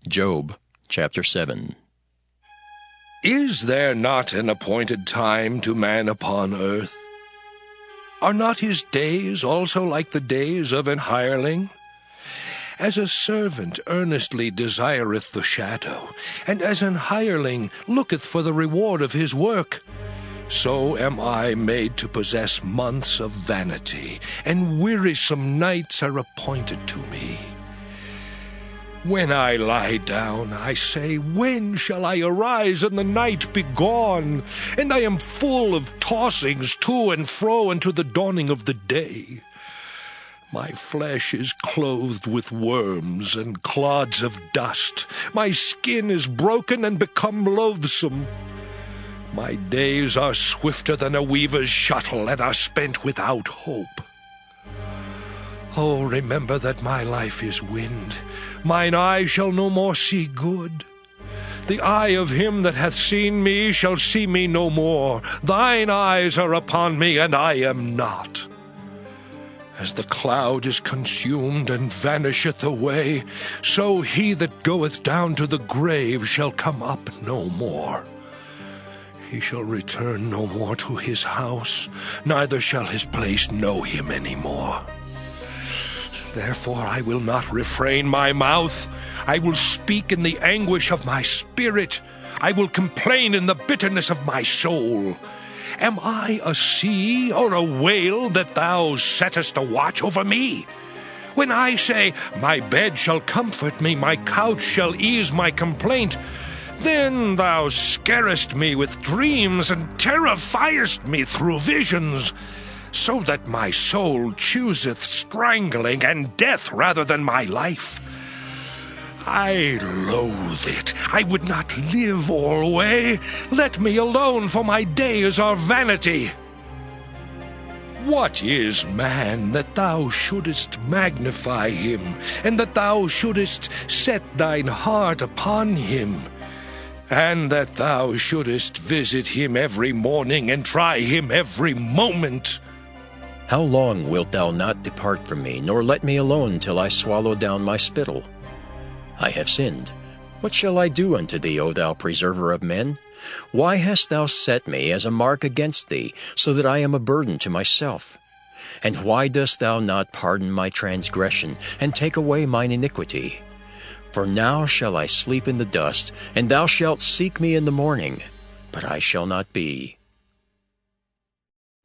Job chapter 7. Is there not an appointed time to man upon earth? Are not his days also like the days of an hireling? As a servant earnestly desireth the shadow, and as an hireling looketh for the reward of his work, so am I made to possess months of vanity, and wearisome nights are appointed to me. When I lie down, I say, when shall I arise and the night be gone? And I am full of tossings to and fro unto the dawning of the day. My flesh is clothed with worms and clods of dust. My skin is broken and become loathsome. My days are swifter than a weaver's shuttle, and are spent without hope. Oh, remember that my life is wind. Mine eye shall no more see good. The eye of him that hath seen me shall see me no more. Thine eyes are upon me, and I am not. As the cloud is consumed and vanisheth away, so he that goeth down to the grave shall come up no more. He shall return no more to his house, neither shall his place know him any more. Therefore I will not refrain my mouth. I will speak in the anguish of my spirit. I will complain in the bitterness of my soul. Am I a sea or a whale that thou settest a watch over me? When I say, my bed shall comfort me, my couch shall ease my complaint, then thou scarest me with dreams, and terrifiest me through visions, so that my soul chooseth strangling and death rather than my life. I loathe it. I would not live alway. Let me alone, for my days are vanity. What is man that thou shouldest magnify him, and that thou shouldest set thine heart upon him, and that thou shouldest visit him every morning and try him every moment? How long wilt thou not depart from me, nor let me alone till I swallow down my spittle? I have sinned. What shall I do unto thee, O thou preserver of men? Why hast thou set me as a mark against thee, so that I am a burden to myself? And why dost thou not pardon my transgression, and take away mine iniquity? For now shall I sleep in the dust, and thou shalt seek me in the morning, but I shall not be.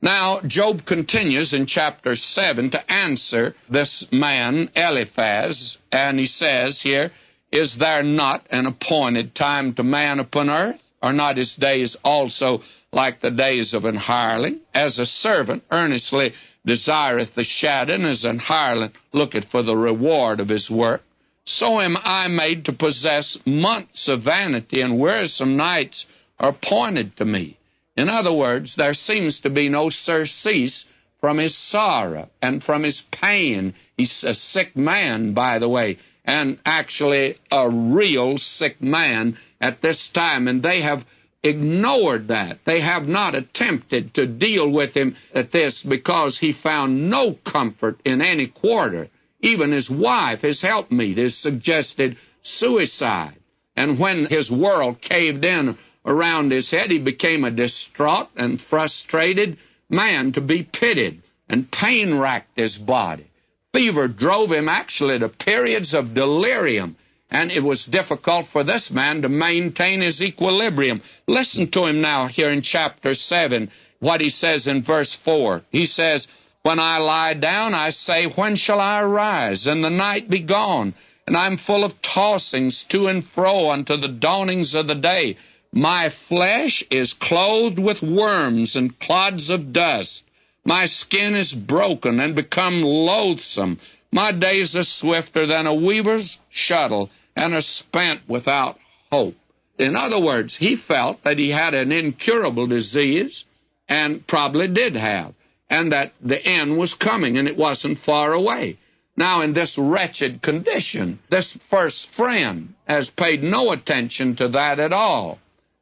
Now, Job continues in chapter 7 to answer this man, Eliphaz, and he says here, is there not an appointed time to man upon earth? Are not his days also like the days of an hireling? As a servant earnestly desireth the shadow, and as an hireling looketh for the reward of his work, so am I made to possess months of vanity, and wearisome nights are appointed to me. In other words, there seems to be no surcease from his sorrow and from his pain. He's a sick man, by the way, and actually a real sick man at this time, and they have ignored that. They have not attempted to deal with him at this because he found no comfort in any quarter. Even his wife, his helpmeet, has suggested suicide. And when his world caved in around his head, he became a distraught and frustrated man to be pitied, and pain racked his body. Fever drove him actually to periods of delirium, and it was difficult for this man to maintain his equilibrium. Listen to him now here in chapter 7, what he says in verse 4. He says, when I lie down, I say, when shall I arise, and the night be gone? And I'm full of tossings to and fro unto the dawnings of the day. My flesh is clothed with worms and clods of dust. My skin is broken and become loathsome. My days are swifter than a weaver's shuttle, and are spent without hope. In other words, he felt that he had an incurable disease, and probably did have, and that the end was coming, and it wasn't far away. Now, in this wretched condition, this first friend has paid no attention to that at all.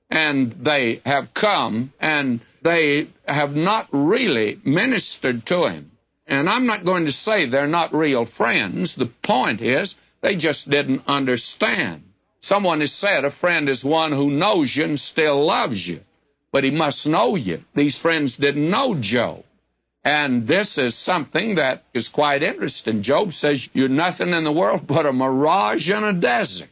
And they have come, and they have not really ministered to him. And I'm not going to say they're not real friends. The point is, they just didn't understand. Someone has said a friend is one who knows you and still loves you, but he must know you. These friends didn't know Job. And this is something that is quite interesting. Job says, you're nothing in the world but a mirage in a desert,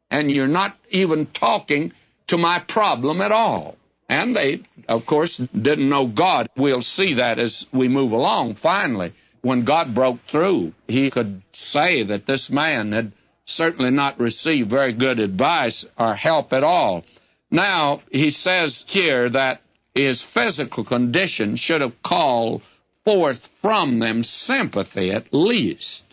and you're not even talking to my problem at all. And they, of course, didn't know God. We'll see that as we move along. Finally, when God broke through, he could say that this man had certainly not received very good advice or help at all. Now, he says here that his physical condition should have called forth from them sympathy at least.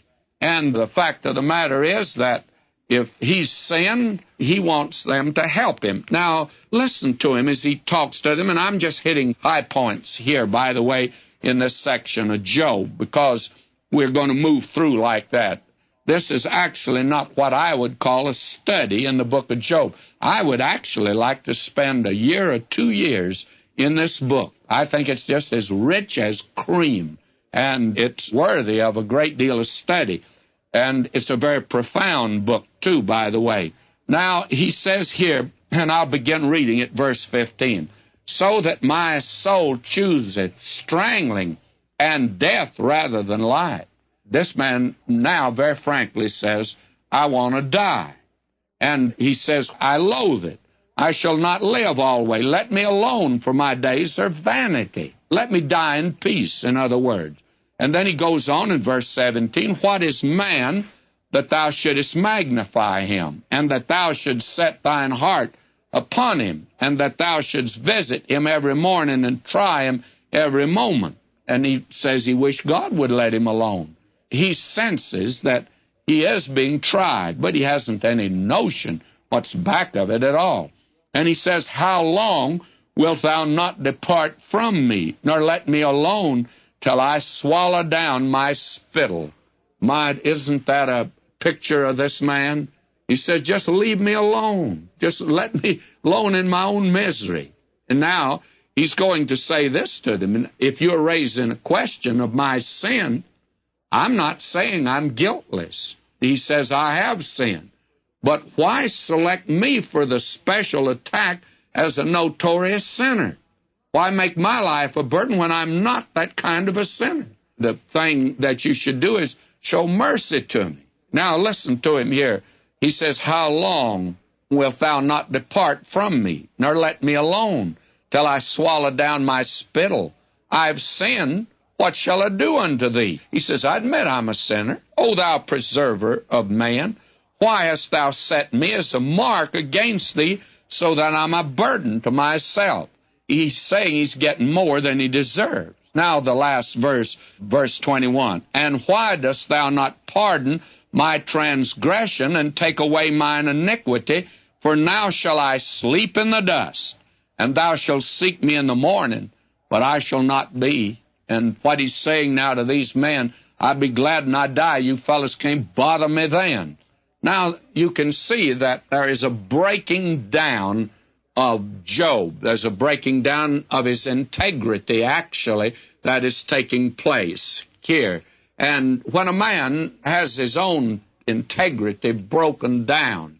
And the fact of the matter is that if he's sinned, he wants them to help him. Now, listen to him as he talks to them, and I'm just hitting high points here, by the way, in this section of Job, because we're going to move through like that. This is actually not what I would call a study in the book of Job. I would actually like to spend a year or 2 years in this book. I think it's just as rich as cream, and it's worthy of a great deal of study. And it's a very profound book, too, by the way. Now, he says here, and I'll begin reading at verse 15, so that my soul chooseth strangling and death rather than life. This man now very frankly says, I want to die. And he says, I loathe it. I shall not live always. Let me alone, for my days are vanity. Let me die in peace, in other words. And then he goes on in verse 17, what is man that thou shouldest magnify him, and that thou shouldst set thine heart upon him, and that thou shouldst visit him every morning and try him every moment? And he says he wished God would let him alone. He senses that he is being tried, but he hasn't any notion what's back of it at all. And he says, how long wilt thou not depart from me, nor let me alone till I swallow down my spittle? Isn't that a picture of this man? He says, just leave me alone. Just let me alone in my own misery. And now he's going to say this to them. If you're raising a question of my sin, I'm not saying I'm guiltless. He says, I have sinned. But why select me for the special attack as a notorious sinner? Why make my life a burden when I'm not that kind of a sinner? The thing that you should do is show mercy to me. Now listen to him here. He says, how long wilt thou not depart from me, nor let me alone, till I swallow down my spittle? I've sinned. What shall I do unto thee? He says, I admit I'm a sinner. O thou preserver of man, why hast thou set me as a mark against thee, so that I'm a burden to myself? He's saying he's getting more than he deserves. Now the last verse, verse 21. And why dost thou not pardon my transgression and take away mine iniquity? For now shall I sleep in the dust, and thou shalt seek me in the morning, but I shall not be. And what he's saying now to these men, I'd be glad when I die. You fellas can't bother me then. Now, you can see that there is a breaking down of Job. There's a breaking down of his integrity, actually, that is taking place here. And when a man has his own integrity broken down,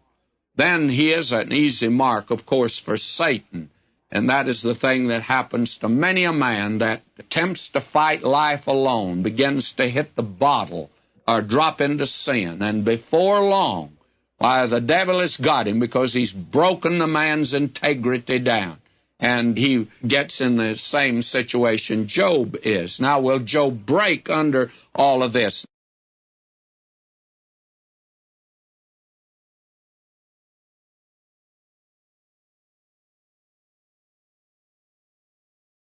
then he is an easy mark, of course, for Satan. And that is the thing that happens to many a man that attempts to fight life alone, begins to hit the bottle or drop into sin. And before long, why, the devil has got him because he's broken the man's integrity down. And he gets in the same situation Job is. Now, will Job break under all of this?